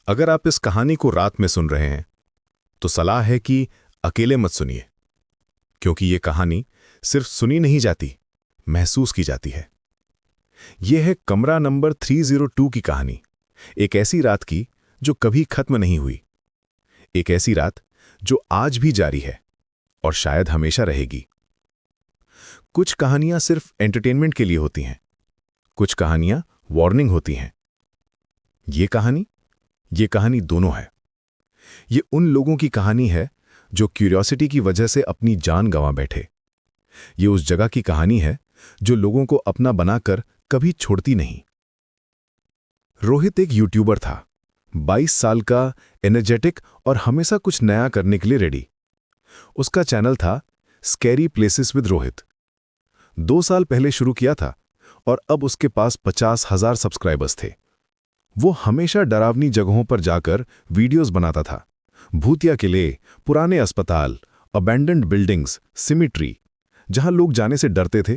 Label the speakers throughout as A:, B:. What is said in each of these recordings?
A: अगर आप इस कहानी को रात में सुन रहे हैं तो सलाह है कि अकेले मत सुनिए, क्योंकि ये कहानी सिर्फ सुनी नहीं जाती, महसूस की जाती है। यह है कमरा नंबर 302 की कहानी, एक ऐसी रात की जो कभी खत्म नहीं हुई, एक ऐसी रात जो आज भी जारी है और शायद हमेशा रहेगी। कुछ कहानियां सिर्फ एंटरटेनमेंट के लिए होती हैं, कुछ कहानियां वार्निंग होती हैं। ये कहानी दोनों है। ये उन लोगों की कहानी है जो क्यूरियोसिटी की वजह से अपनी जान गंवा बैठे। ये उस जगह की कहानी है जो लोगों को अपना बनाकर कभी छोड़ती नहीं। रोहित एक यूट्यूबर था, 22 साल का, एनर्जेटिक और हमेशा कुछ नया करने के लिए रेडी। उसका चैनल था स्कैरी प्लेसेस विद रोहित। 2 साल पहले शुरू किया था और अब उसके पास 50,000 सब्सक्राइबर्स थे। वो हमेशा डरावनी जगहों पर जाकर वीडियोस बनाता था। भूतिया किले, पुराने अस्पताल, अबैंडन्ड बिल्डिंग्स, सिमिट्री, जहां लोग जाने से डरते थे,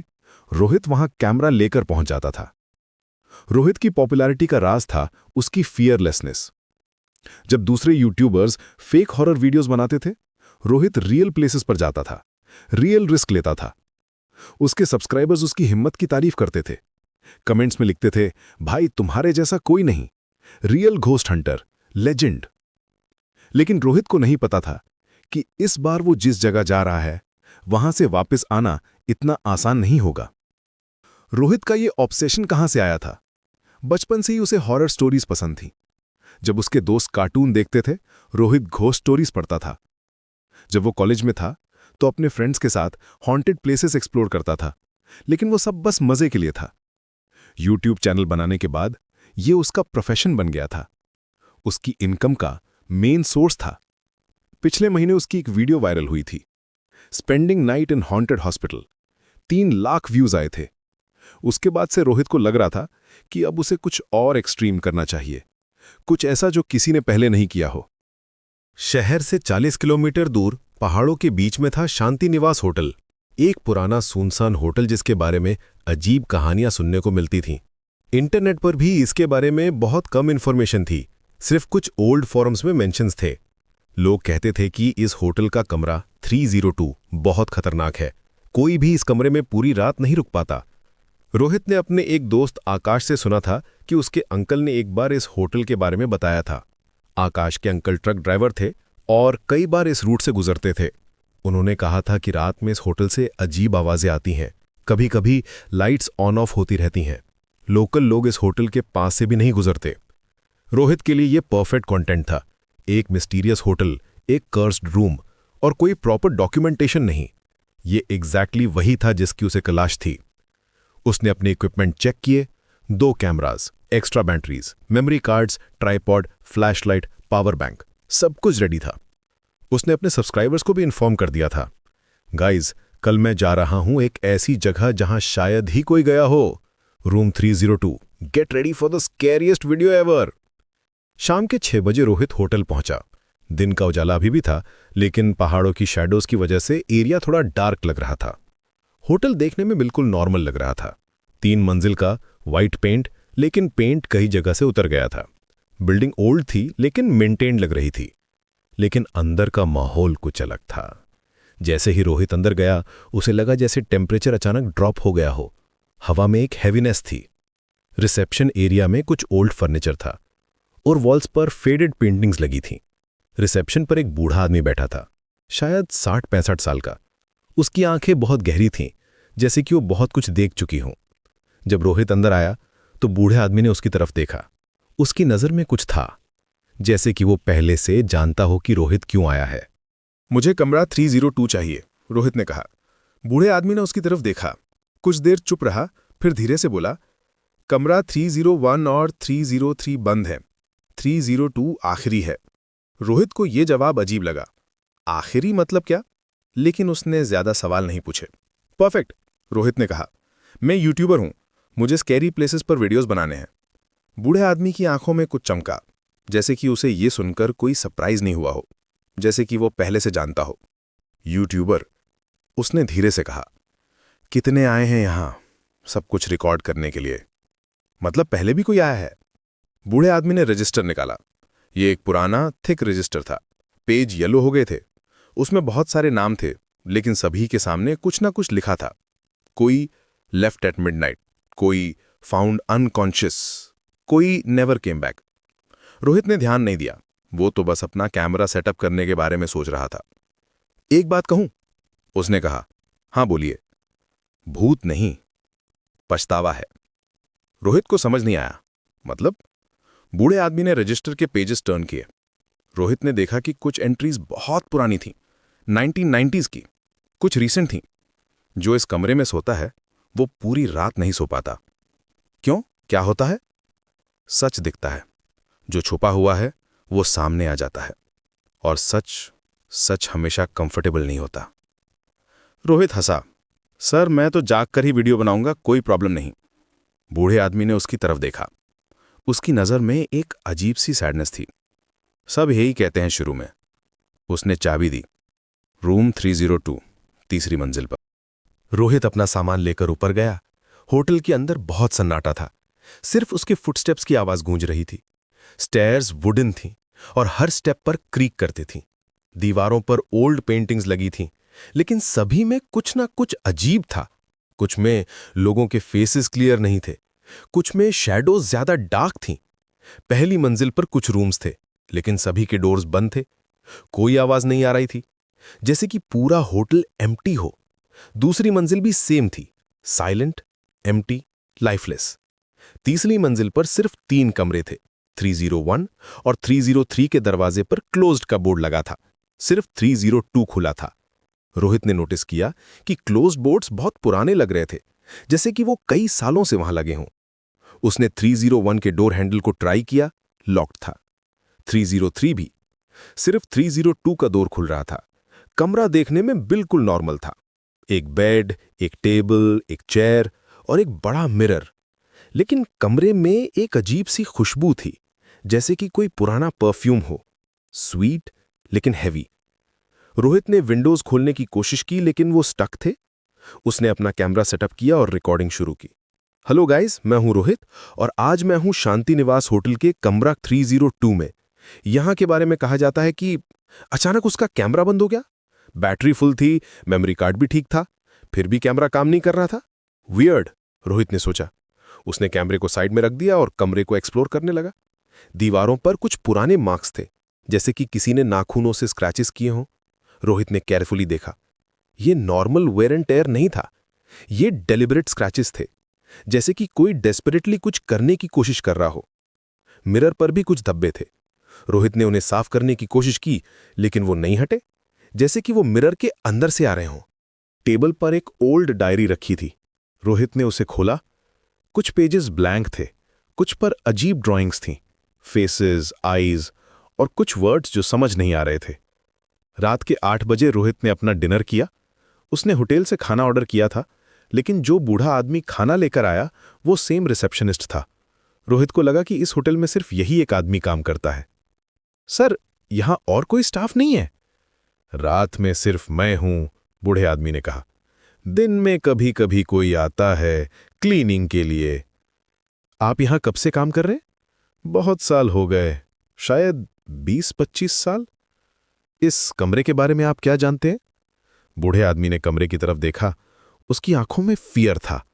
A: रोहित वहां कैमरा लेकर पहुंच जाता था। रोहित की पॉपुलैरिटी का राज था उसकी फियरलेसनेस। जब दूसरे यूट्यूबर्स फेक हॉरर वीडियोस बनाते थे, रोहित रियल प्लेसेस पर जाता था, रियल रिस्क लेता था। उसके सब्सक्राइबर्स उसकी हिम्मत की तारीफ करते थे। कमेंट्स में लिखते थे, भाई तुम्हारे जैसा कोई नहीं, रियल घोस्ट हंटर, लेजेंड। लेकिन रोहित को नहीं पता था कि इस बार वो जिस जगह जा रहा है वहां से वापस आना इतना आसान नहीं होगा। रोहित का ये ऑब्सेशन कहां से आया था? बचपन से ही उसे हॉरर स्टोरीज पसंद थी। जब उसके दोस्त कार्टून देखते थे, रोहित घोस्ट स्टोरीज पढ़ता था। जब वो कॉलेज में था तो अपने फ्रेंड्स के साथ हॉन्टेड प्लेसेस एक्सप्लोर करता था, लेकिन वो सब बस मजे के लिए था। यूट्यूब चैनल बनाने के बाद ये उसका प्रोफेशन बन गया था, उसकी इनकम का मेन सोर्स था। पिछले महीने उसकी एक वीडियो वायरल हुई थी, spending night in haunted hospital. 3 lakh views आए थे। उसके बाद से रोहित को लग रहा था कि अब उसे कुछ और एक्सट्रीम करना चाहिए, कुछ ऐसा जो किसी ने पहले नहीं किया हो। शहर से 40 किलोमीटर दूर पहाड़ों के बीच में था शांति निवास होटल, एक पुराना सुनसान होटल जिसके बारे में अजीब कहानियां सुनने को मिलती थीं। इंटरनेट पर भी इसके बारे में बहुत कम इन्फॉर्मेशन थी, सिर्फ कुछ ओल्ड फॉरम्स में मेंशन्स थे। लोग कहते थे कि इस होटल का कमरा 302 बहुत खतरनाक है, कोई भी इस कमरे में पूरी रात नहीं रुक पाता। रोहित ने अपने एक दोस्त आकाश से सुना था कि उसके अंकल ने एक बार इस होटल के बारे में बताया था। आकाश के अंकल ट्रक ड्राइवर थे और कई बार इस रूट से गुजरते थे। उन्होंने कहा था कि रात में इस होटल से अजीब आवाजें आती हैं, कभी कभी लाइट्स ऑन ऑफ होती रहती हैं। लोकल लोग इस होटल के पास से भी नहीं गुजरते। रोहित के लिए यह परफेक्ट कंटेंट था, एक मिस्टीरियस होटल, एक कर्स्ड रूम और कोई प्रॉपर डॉक्यूमेंटेशन नहीं। ये एग्जैक्टली वही था जिसकी उसे तलाश थी। उसने अपने इक्विपमेंट चेक किए, 2 cameras, extra batteries, memory cards, tripod, flashlight, power bank, सब कुछ रेडी था। उसने अपने सब्सक्राइबर्स को भी इन्फॉर्म कर दिया था, गाइज कल मैं जा रहा हूं एक ऐसी जगह जहां शायद ही कोई गया हो, room 302, get ready for the scariest video ever. शाम के 6 बजे रोहित होटल पहुंचा। दिन का उजाला अभी भी था, लेकिन पहाड़ों की शैडोज की वजह से एरिया थोड़ा डार्क लग रहा था। होटल देखने में बिल्कुल नॉर्मल लग रहा था, 3 मंजिल का, वाइट पेंट, लेकिन पेंट कई जगह से उतर गया था। बिल्डिंग ओल्ड थी लेकिन मेंटेन्ड लग रही थी, लेकिन अंदर का माहौल कुछ अलग था। जैसे ही रोहित अंदर गया, उसे लगा जैसे टेम्परेचर अचानक ड्रॉप हो गया हो। हवा में एक हैवीनेस थी। रिसेप्शन एरिया में कुछ ओल्ड फर्नीचर था और वॉल्स पर फेडेड पेंटिंग्स लगी थीं। रिसेप्शन पर एक बूढ़ा आदमी बैठा था, शायद 60-65 साल का। उसकी आंखें बहुत गहरी थीं, जैसे कि वो बहुत कुछ देख चुकी हों। जब रोहित अंदर आया तो बूढ़े आदमी ने उसकी तरफ देखा। उसकी नज़र में कुछ था, जैसे कि वो पहले से जानता हो कि रोहित क्यों आया है।
B: मुझे कमरा 302 चाहिए, रोहित ने कहा। बूढ़े आदमी ने उसकी तरफ देखा, कुछ देर चुप रहा, फिर धीरे से बोला, कमरा 301 और 303 बंद है, 302 आखिरी है। रोहित को यह जवाब अजीब लगा। आखिरी मतलब क्या? लेकिन उसने ज्यादा सवाल नहीं पूछे। परफेक्ट, रोहित ने कहा। मैं यूट्यूबर हूं, मुझे स्कैरी प्लेसेस पर वीडियोस बनाने हैं। बूढ़े आदमी की आंखों में कुछ चमका, जैसे कि उसे ये सुनकर कोई सरप्राइज नहीं हुआ हो, जैसे कि वो पहले से जानता हो। यूट्यूबर, उसने धीरे से कहा। कितने आए हैं यहां सब कुछ रिकॉर्ड करने के लिए? मतलब पहले भी कोई आया है? बूढ़े आदमी ने रजिस्टर निकाला। ये एक पुराना थिक रजिस्टर था। पेज येलो हो गए थे। उसमें बहुत सारे नाम थे, लेकिन सभी के सामने कुछ ना कुछ लिखा था। कोई लेफ्ट एट मिडनाइट, कोई फाउंड अनकॉन्शियस, कोई नेवर केम बैक। रोहित ने ध्यान नहीं दिया, वो तो बस अपना कैमरा सेटअप करने के बारे में सोच रहा था। एक बात कहूं? उसने कहा। हाँ बोलिए। भूत नहीं, पछतावा है। रोहित को समझ नहीं आया। मतलब? बूढ़े आदमी ने रजिस्टर के पेजेस टर्न किए। रोहित ने देखा कि कुछ एंट्रीज बहुत पुरानी थीं, 1990s की, कुछ रीसेंट थीं। जो इस कमरे में सोता है वो पूरी रात नहीं सो पाता। क्यों? क्या होता है? सच दिखता है। जो छुपा हुआ है वो सामने आ जाता है। और सच हमेशा कंफर्टेबल नहीं होता। रोहित हंसा। सर, मैं तो जाग कर ही वीडियो बनाऊंगा, कोई प्रॉब्लम नहीं। बूढ़े आदमी ने उसकी तरफ देखा। उसकी नजर में एक अजीब सी सैडनेस थी। सब यही कहते हैं शुरू में। उसने चाबी दी। रूम 302, तीसरी मंजिल पर। रोहित अपना सामान लेकर ऊपर गया। होटल के अंदर बहुत सन्नाटा था। सिर्फ उसके फुटस्टेप्स की आवाज गूंज रही थी। स्टेयर्स वुडन थीं और हर स्टेप पर क्रीक करती थीं। दीवारों पर ओल्ड पेंटिंग्स लगी थीं, लेकिन सभी में कुछ ना कुछ अजीब था। कुछ में लोगों के फेसेस क्लियर नहीं थे, कुछ में शैडोज ज्यादा डार्क थीं। पहली मंजिल पर कुछ रूम्स थे, लेकिन सभी के डोर्स बंद थे। कोई आवाज नहीं आ रही थी, जैसे कि पूरा होटल एम्प्टी हो। दूसरी मंजिल भी सेम थी, साइलेंट, एम्प्टी, लाइफलेस। तीसरी मंजिल पर सिर्फ 3 कमरे थे। 301 और 303 के दरवाजे पर क्लोज्ड का बोर्ड लगा था। सिर्फ 302 खुला था। रोहित ने नोटिस किया कि क्लोज्ड बोर्ड्स बहुत पुराने लग रहे थे, जैसे कि वो कई सालों से वहां लगे हों। उसने 301 के डोर हैंडल को ट्राई किया, लॉक्ड था। 303 भी। सिर्फ 302 का डोर खुल रहा था। कमरा देखने में बिल्कुल नॉर्मल था। एक बेड, एक टेबल, एक चेयर और एक बड़ा मिरर। लेकिन कमरे में एक अजीब सी खुशबू थी, जैसे कि कोई पुराना परफ्यूम हो। स्वीट लेकिन हैवी। रोहित ने विंडोज खोलने की कोशिश की, लेकिन वो स्टक थे। उसने अपना कैमरा सेटअप किया और रिकॉर्डिंग शुरू की। हेलो गाइस, मैं हूं रोहित और आज मैं हूं शांति निवास होटल के कमरा 302 में। यहां के बारे में कहा जाता है कि अचानक उसका कैमरा बंद हो गया। बैटरी फुल थी, मेमोरी कार्ड भी ठीक था, फिर भी कैमरा काम नहीं कर रहा था। वियर्ड, रोहित ने सोचा। उसने कैमरे को साइड में रख दिया और कमरे को एक्सप्लोर करने लगा। दीवारों पर कुछ पुराने मार्क्स थे, जैसे कि किसी ने नाखूनों से स्क्रैचेस किए हों। रोहित ने केयरफुली देखा। ये नॉर्मल वेयर एंड टेयर नहीं था, ये डेलिबरेट स्क्रैचेस थे, जैसे कि कोई डेस्परेटली कुछ करने की कोशिश कर रहा हो। मिरर पर भी कुछ धब्बे थे। रोहित ने उन्हें साफ करने की कोशिश की, लेकिन वो नहीं हटे, जैसे कि वो मिरर के अंदर से आ रहे हों। टेबल पर एक ओल्ड डायरी रखी थी। रोहित ने उसे खोला। कुछ पेजेस ब्लैंक थे, कुछ पर अजीब ड्राइंग्स थीं, फेसेस, आईज और कुछ वर्ड्स जो समझ नहीं आ रहे थे। रात के 8 बजे रोहित ने अपना डिनर किया। उसने होटल से खाना ऑर्डर किया था, लेकिन जो बूढ़ा आदमी खाना लेकर आया वो सेम रिसेप्शनिस्ट था। रोहित को लगा कि इस होटल में सिर्फ यही एक आदमी काम करता है। सर, यहां और कोई स्टाफ नहीं है? रात में सिर्फ मैं हूं, बूढ़े आदमी ने कहा। दिन में कभी कभी कोई आता है क्लीनिंग के लिए। आप यहां कब से काम कर रहे हैं? बहुत साल हो गए, शायद 20-25 साल। इस कमरे के बारे में आप क्या जानते हैं? बूढ़े आदमी ने कमरे की तरफ देखा। उसकी आंखों में फियर था।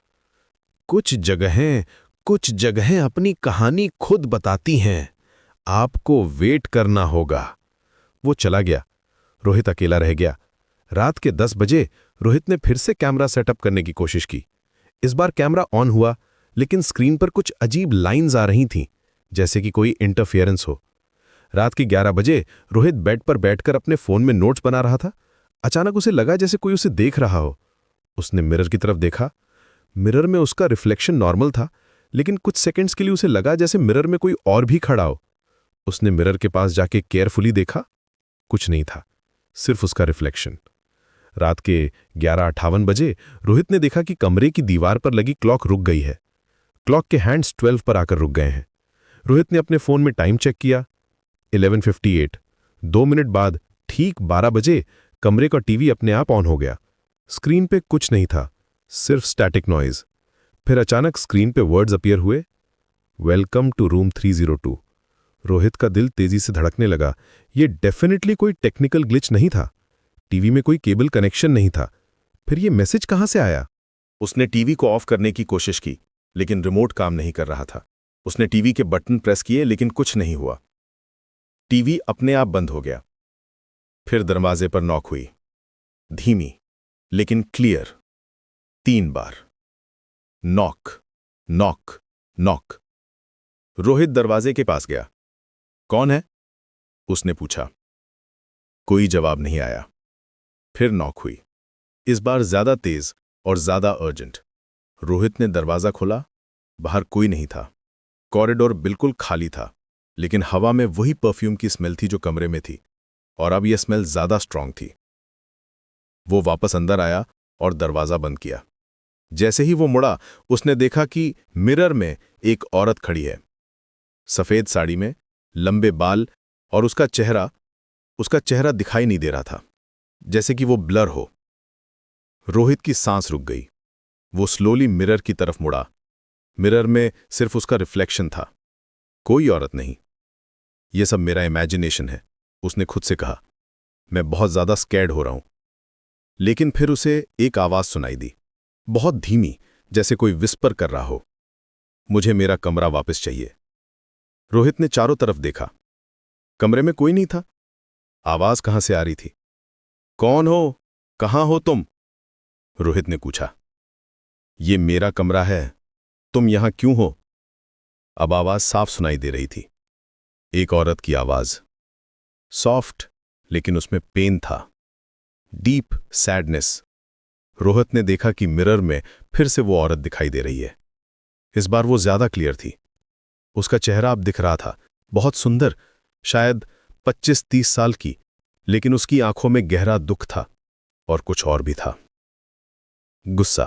B: कुछ जगहें अपनी कहानी खुद बताती हैं, आपको वेट करना होगा। वो चला गया। रोहित अकेला रह गया। रात के 10 बजे रोहित ने फिर से कैमरा सेटअप करने की कोशिश की। इस बार कैमरा ऑन हुआ, लेकिन स्क्रीन पर कुछ अजीब लाइंस आ रही थीं, जैसे कि कोई इंटरफियरेंस हो। रात के 11 बजे रोहित बेड पर बैठकर अपने फोन में नोट्स बना रहा था। अचानक उसे लगा जैसे कोई उसे देख रहा हो। उसने मिरर की तरफ देखा। मिरर में उसका रिफ्लेक्शन नॉर्मल था, लेकिन कुछ सेकंड्स के लिए उसे लगा जैसे मिरर में कोई और भी खड़ा हो। उसने मिरर के पास जाके केयरफुली देखा। कुछ नहीं था, सिर्फ उसका रिफ्लेक्शन। रात के 11:58 बजे रोहित ने देखा कि कमरे की दीवार पर लगी क्लॉक रुक गई है। क्लॉक के हैंड्स 12 पर आकर रुक गए हैं। रोहित ने अपने फोन में टाइम चेक किया। 11:58। 2 मिनट बाद ठीक 12 बजे कमरे का टीवी अपने आप ऑन हो गया। स्क्रीन पे कुछ नहीं था, सिर्फ स्टैटिक नॉइज। फिर अचानक स्क्रीन पे वर्ड्स अपीयर हुए, वेलकम टू रूम 302। रोहित का दिल तेजी से धड़कने लगा। ये डेफिनेटली कोई टेक्निकल ग्लिच नहीं था। टीवी में कोई केबल कनेक्शन नहीं था। फिर ये मैसेज कहां से आया? उसने टीवी को ऑफ करने की कोशिश की, लेकिन रिमोट काम नहीं कर रहा था। उसने टीवी के बटन प्रेस किए, लेकिन कुछ नहीं हुआ। टीवी अपने आप बंद हो गया। फिर दरवाजे पर नॉक हुई, धीमी लेकिन क्लियर। 3 बार। Knock, knock, knock. रोहित दरवाजे के पास गया। कौन है? उसने पूछा। कोई जवाब नहीं आया। फिर नॉक हुई, इस बार ज्यादा तेज और ज्यादा अर्जेंट। रोहित ने दरवाजा खोला। बाहर कोई नहीं था। कॉरिडोर बिल्कुल खाली था, लेकिन हवा में वही परफ्यूम की स्मेल थी जो कमरे में थी, और अब यह स्मेल ज्यादा स्ट्रांग थी। वो वापस अंदर आया और दरवाजा बंद किया। जैसे ही वो मुड़ा, उसने देखा कि मिरर में एक औरत खड़ी है, सफेद साड़ी में, लंबे बाल, और उसका चेहरा दिखाई नहीं दे रहा था, जैसे कि वो ब्लर हो। रोहित की सांस रुक गई। वो स्लोली मिरर की तरफ मुड़ा। मिरर में सिर्फ उसका रिफ्लेक्शन था, कोई औरत नहीं। ये सब मेरा इमेजिनेशन है, उसने खुद से कहा। मैं बहुत ज्यादा स्कैर्ड हो रहा हूं। लेकिन फिर उसे एक आवाज सुनाई दी, बहुत धीमी, जैसे कोई विस्पर कर रहा हो। मुझे मेरा कमरा वापस चाहिए। रोहित ने चारों तरफ देखा। कमरे में कोई नहीं था। आवाज कहां से आ रही थी? कौन हो? कहां हो तुम? रोहित ने पूछा। ये मेरा कमरा है, तुम यहां क्यों हो? अब आवाज साफ सुनाई दे रही थी। एक औरत की आवाज, सॉफ्ट, लेकिन उसमें पेन था, डीप सैडनेस। रोहित ने देखा कि मिरर में फिर से वो औरत दिखाई दे रही है। इस बार वो ज्यादा क्लियर थी। उसका चेहरा अब दिख रहा था, बहुत सुंदर, शायद 25-30 साल की, लेकिन उसकी आंखों में गहरा दुख था, और कुछ और भी था। गुस्सा।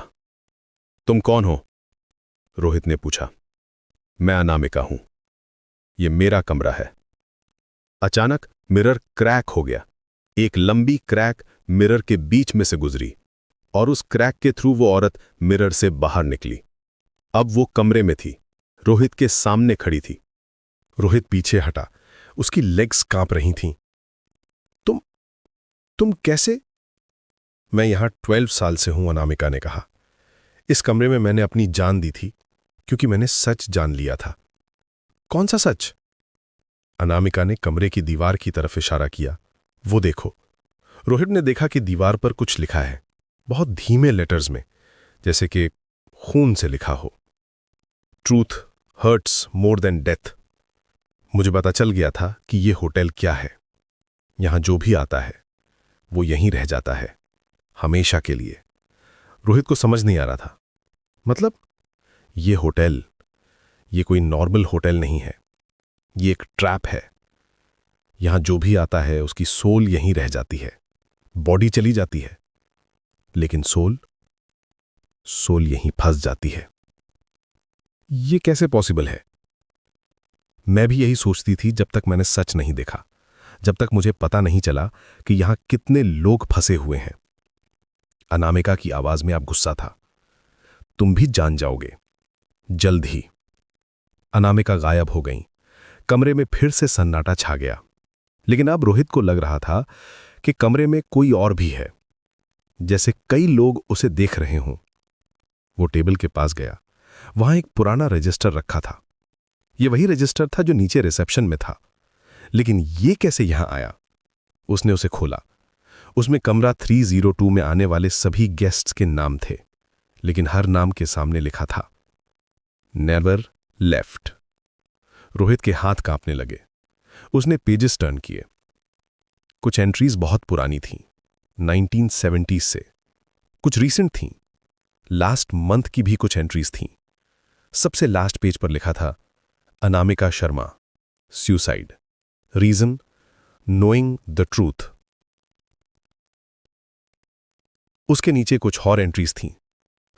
B: तुम कौन हो? रोहित ने पूछा। मैं अनामिका हूं। ये मेरा कमरा है। अचानक मिरर क्रैक हो गया। एक लंबी क्रैक मिरर के बीच में से गुजरी, और उस क्रैक के थ्रू वो औरत मिरर से बाहर निकली। अब वो कमरे में थी, रोहित के सामने खड़ी थी। रोहित पीछे हटा, उसकी लेग्स कांप रही थीं। तुम कैसे? मैं यहां 12 साल से हूं, अनामिका ने कहा। इस कमरे में मैंने अपनी जान दी थी, क्योंकि मैंने सच जान लिया था। कौन सा सच? अनामिका ने कमरे की दीवार की तरफ इशारा किया। वो देखो। रोहित ने देखा कि दीवार पर कुछ लिखा है, बहुत धीमे लेटर्स में, जैसे कि खून से लिखा हो। Truth hurts more than death. मुझे पता चल गया था कि ये होटल क्या है। यहां जो भी आता है वो यहीं रह जाता है, हमेशा के लिए। रोहित को समझ नहीं आ रहा था। मतलब, ये होटल, ये कोई नॉर्मल होटल नहीं है, ये एक ट्रैप है। यहां जो भी आता है उसकी सोल यहीं रह जाती है। बॉडी चली जाती है, लेकिन सोल यहीं फंस जाती है। ये कैसे पॉसिबल है? मैं भी यही सोचती थी जब तक मैंने सच नहीं देखा, जब तक मुझे पता नहीं चला कि यहां कितने लोग फंसे हुए हैं। अनामिका की आवाज में अब गुस्सा था। तुम भी जान जाओगे, जल्द ही। अनामिका गायब हो गई। कमरे में फिर से सन्नाटा छा गया, लेकिन अब रोहित को लग रहा था कि कमरे में कोई और भी है, जैसे कई लोग उसे देख रहे हों। वो टेबल के पास गया। वहां एक पुराना रजिस्टर रखा था। ये वही रजिस्टर था जो नीचे रिसेप्शन में था, लेकिन ये कैसे यहां आया? उसने उसे खोला। उसमें कमरा 302 में आने वाले सभी गेस्ट्स के नाम थे, लेकिन हर नाम के सामने लिखा था नेवर लेफ्ट। रोहित के हाथ कांपने लगे। उसने पेजेस टर्न किए। कुछ एंट्रीज बहुत पुरानी थीं, 1970s से। कुछ रीसेंट थीं, लास्ट मंथ की भी कुछ एंट्रीज थीं। सबसे लास्ट पेज पर लिखा था Anamika Sharma, suicide, reason knowing the truth. उसके नीचे कुछ और एंट्रीज थीं,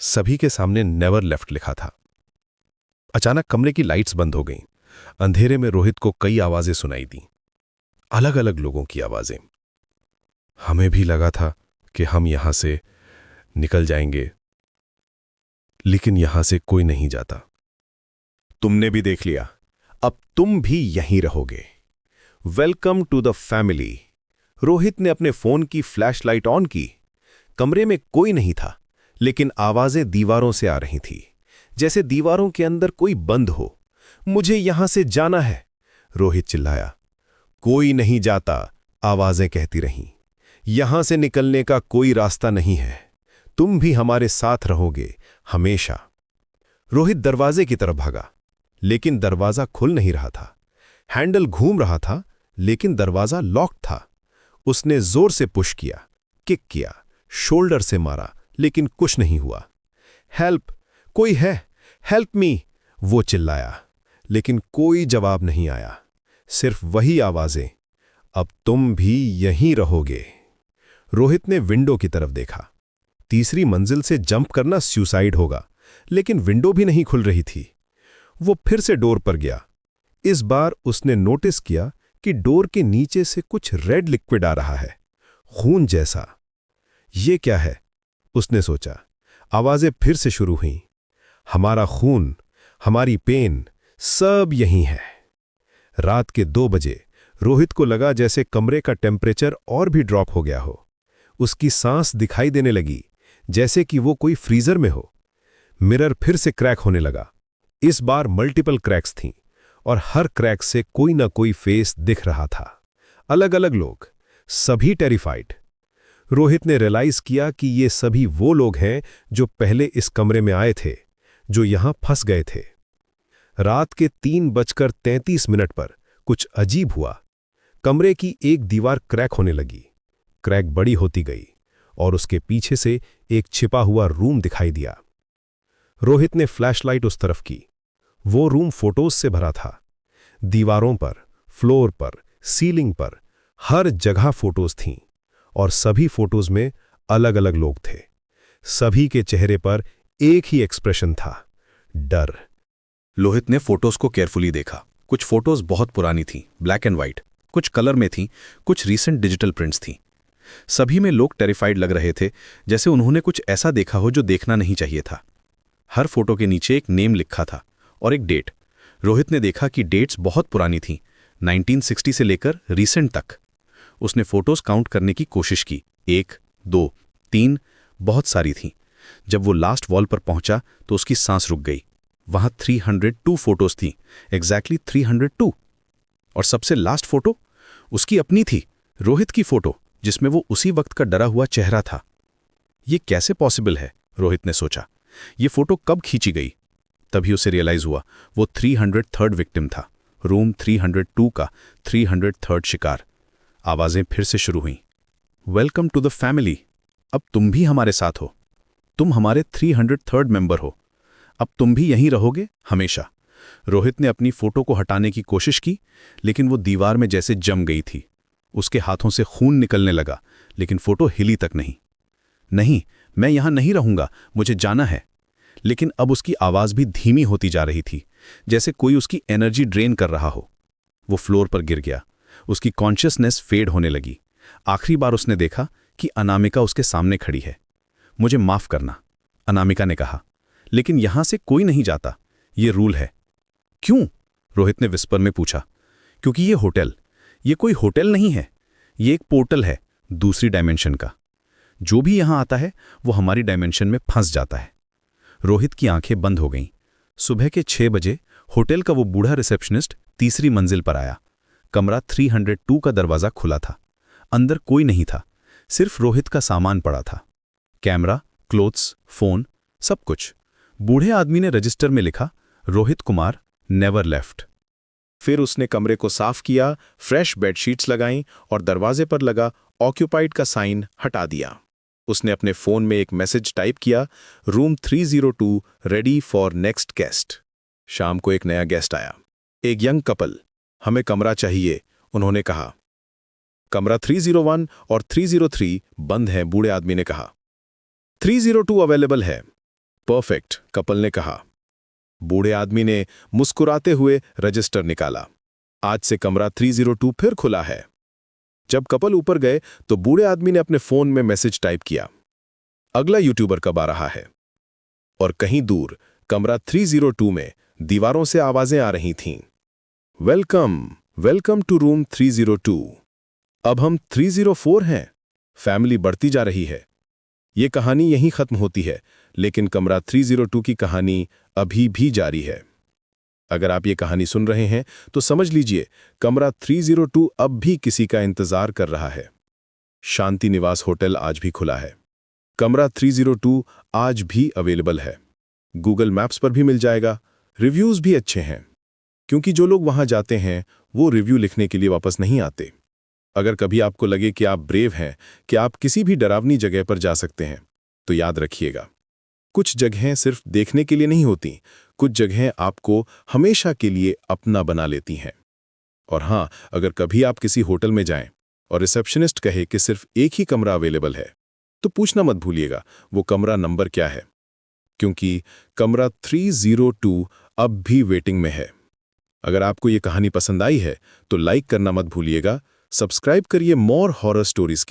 B: सभी के सामने नेवर लेफ्ट लिखा था। अचानक कमरे की लाइट्स बंद हो गईं। अंधेरे में रोहित को कई आवाजें सुनाई दी, अलग अलग लोगों की आवाजें। हमें भी लगा था कि हम यहां से निकल जाएंगे, लेकिन यहां से कोई नहीं जाता। तुमने भी देख लिया,
C: अब तुम भी यहीं रहोगे। Welcome to the family. Rohit ने अपने फोन की फ्लैशलाइट ऑन की। कमरे में कोई नहीं था, लेकिन आवाजें दीवारों से आ रही थी, जैसे दीवारों के अंदर कोई बंद हो। मुझे यहां से जाना है, रोहित चिल्लाया। कोई नहीं जाता, आवाजें कहती रहीं। यहां से निकलने का कोई रास्ता नहीं है। तुम भी हमारे साथ रहोगे, हमेशा। रोहित दरवाजे की तरफ भागा, लेकिन दरवाजा खुल नहीं रहा था। हैंडल घूम रहा था, लेकिन दरवाजा लॉक्ड था। उसने जोर से पुश किया, किक किया, शोल्डर से मारा, लेकिन कुछ नहीं हुआ। हेल्प, कोई है, हेल्प मी, वो चिल्लाया, लेकिन कोई जवाब नहीं आया। सिर्फ वही आवाजें, अब तुम भी यहीं रहोगे। रोहित ने विंडो की तरफ देखा। तीसरी मंजिल से जंप करना सुसाइड होगा, लेकिन विंडो भी नहीं खुल रही थी। वो फिर से डोर पर गया। इस बार उसने नोटिस किया कि डोर के नीचे से कुछ रेड लिक्विड आ रहा है, खून जैसा। ये क्या है, उसने सोचा। आवाजें फिर से शुरू हुईं। हमारा खून, हमारी पेन, सब यही है। रात के 2 बजे रोहित को लगा जैसे कमरे का टेम्परेचर और भी ड्रॉप हो गया हो। उसकी सांस दिखाई देने लगी, जैसे कि वो कोई फ्रीजर में हो। मिरर फिर से क्रैक होने लगा। इस बार मल्टीपल क्रैक्स थीं, और हर क्रैक से कोई ना कोई फेस दिख रहा था। अलग अलग लोग, सभी टेरिफाइड। रोहित ने रियलाइज किया कि ये सभी वो लोग हैं जो पहले इस कमरे में आए थे, जो यहां फंस गए थे। रात के 3:33 पर कुछ अजीब हुआ। कमरे की एक दीवार क्रैक होने लगी। क्रैक बड़ी होती गई, और उसके पीछे से एक छिपा हुआ रूम दिखाई दिया। रोहित ने फ्लैशलाइट उस तरफ की। वो रूम फोटोज से भरा था। दीवारों पर, फ्लोर पर, सीलिंग पर, हर जगह फोटोज थीं, और सभी फोटोज में अलग अलग लोग थे। सभी के चेहरे पर एक ही एक्सप्रेशन था, डर।
D: लोहित ने फोटोज को केयरफुली देखा। कुछ फोटोज बहुत पुरानी थीं, ब्लैक एंड व्हाइट, कुछ कलर में थीं, कुछ रीसेंट डिजिटल प्रिंट्स थीं। सभी में लोग टेरिफाइड लग रहे थे, जैसे उन्होंने कुछ ऐसा देखा हो जो देखना नहीं चाहिए था। हर फोटो के नीचे एक नेम लिखा था और एक डेट। रोहित ने देखा कि डेट्स बहुत पुरानी थीं, 1960 से लेकर रीसेंट तक। उसने फोटोज काउंट करने की कोशिश की। 1, 2, 3, बहुत सारी थीं। जब वो लास्ट वॉल पर पहुंचा तो उसकी सांस रुक गई। वहां 302 फोटोज थीं, एग्जैक्टली 302। और सबसे लास्ट फोटो उसकी अपनी थी, रोहित की फोटो, जिसमें वो उसी वक्त का डरा हुआ चेहरा था। ये कैसे पॉसिबल है, रोहित ने सोचा। ये फोटो कब खींची गई? तभी उसे रियलाइज हुआ, वो 303rd विक्टिम था, रूम 302 का 303rd शिकार। आवाजें फिर से शुरू हुईं। Welcome to the family. अब तुम भी हमारे साथ हो। तुम हमारे 303rd मेंबर हो। अब तुम भी यहीं रहोगे, हमेशा। रोहित ने अपनी फोटो को हटाने की कोशिश की, लेकिन वो दीवार में जैसे जम गई थी। उसके हाथों से खून निकलने लगा, लेकिन फोटो हिली तक नहीं। नहीं, मैं यहां नहीं रहूंगा, मुझे जाना है। लेकिन अब उसकी आवाज भी धीमी होती जा रही थी, जैसे कोई उसकी एनर्जी ड्रेन कर रहा हो। वो फ्लोर पर गिर गया। उसकी कॉन्शियसनेस फेड होने लगी। आखिरी बार उसने देखा कि अनामिका उसके सामने खड़ी है। मुझे माफ करना, अनामिका ने कहा, लेकिन यहां से कोई नहीं जाता, ये रूल है। क्यों? रोहित ने विस्पर में पूछा। क्योंकि ये कोई होटल नहीं है, ये एक पोर्टल है, दूसरी डायमेंशन का। जो भी यहां आता है वो हमारी डायमेंशन में फंस जाता है। रोहित की आंखें बंद हो गईं। सुबह के 6 बजे होटल का वो बूढ़ा रिसेप्शनिस्ट तीसरी मंजिल पर आया। कमरा 302 का दरवाजा खुला था। अंदर कोई नहीं था, सिर्फ रोहित का सामान पड़ा था। कैमरा, क्लोथ्स, फोन, सब कुछ। बूढ़े आदमी ने रजिस्टर में लिखा, रोहित कुमार, नेवर लेफ्ट। फिर उसने कमरे को साफ किया, फ्रेश बेडशीट्स लगाईं और दरवाजे पर लगा ऑक्यूपाइड का साइन हटा दिया। उसने अपने फोन में एक मैसेज टाइप किया, room 302 ready for next guest. शाम को एक नया गेस्ट आया, एक यंग कपल। हमें कमरा चाहिए, उन्होंने कहा। कमरा 301 और 303 बंद हैं, बूढ़े आदमी ने कहा। 302 अवेलेबल है। परफेक्ट, कपल ने कहा। बूढ़े आदमी ने मुस्कुराते हुए रजिस्टर निकाला। आज से कमरा 302 फिर खुला है। जब कपल ऊपर गए तो बूढ़े आदमी ने अपने फोन में मैसेज टाइप किया, अगला यूट्यूबर कब आ रहा है। और कहीं दूर कमरा 302 में दीवारों से आवाजें आ रही थीं।
B: Welcome to room 302। अब हम 304 हैं। फैमिली बढ़ती जा रही है। ये कहानी यहीं खत्म होती है, लेकिन कमरा 302 की कहानी अभी भी जारी है। अगर आप ये कहानी सुन रहे हैं तो समझ लीजिए, कमरा 302 अब भी किसी का इंतजार कर रहा है। शांति निवास होटल आज भी खुला है। कमरा 302 आज भी अवेलेबल है। गूगल मैप्स पर भी मिल जाएगा। रिव्यूज भी अच्छे हैं, क्योंकि जो लोग वहां जाते हैं वो रिव्यू लिखने के लिए वापस नहीं आते। अगर कभी आपको लगे कि आप ब्रेव हैं, कि आप किसी भी डरावनी जगह पर जा सकते हैं, तो याद रखिएगा, कुछ जगहें सिर्फ देखने के लिए नहीं होती, कुछ जगहें आपको हमेशा के लिए अपना बना लेती हैं। और हां, अगर कभी आप किसी होटल में जाएं और रिसेप्शनिस्ट कहे कि सिर्फ एक ही कमरा अवेलेबल है, तो पूछना मत भूलिएगा वो कमरा नंबर क्या है, क्योंकि कमरा 302 अब भी वेटिंग में है। अगर आपको ये कहानी पसंद आई है तो लाइक करना मत भूलिएगा। सब्सक्राइब करिए मोर हॉरर स्टोरीज के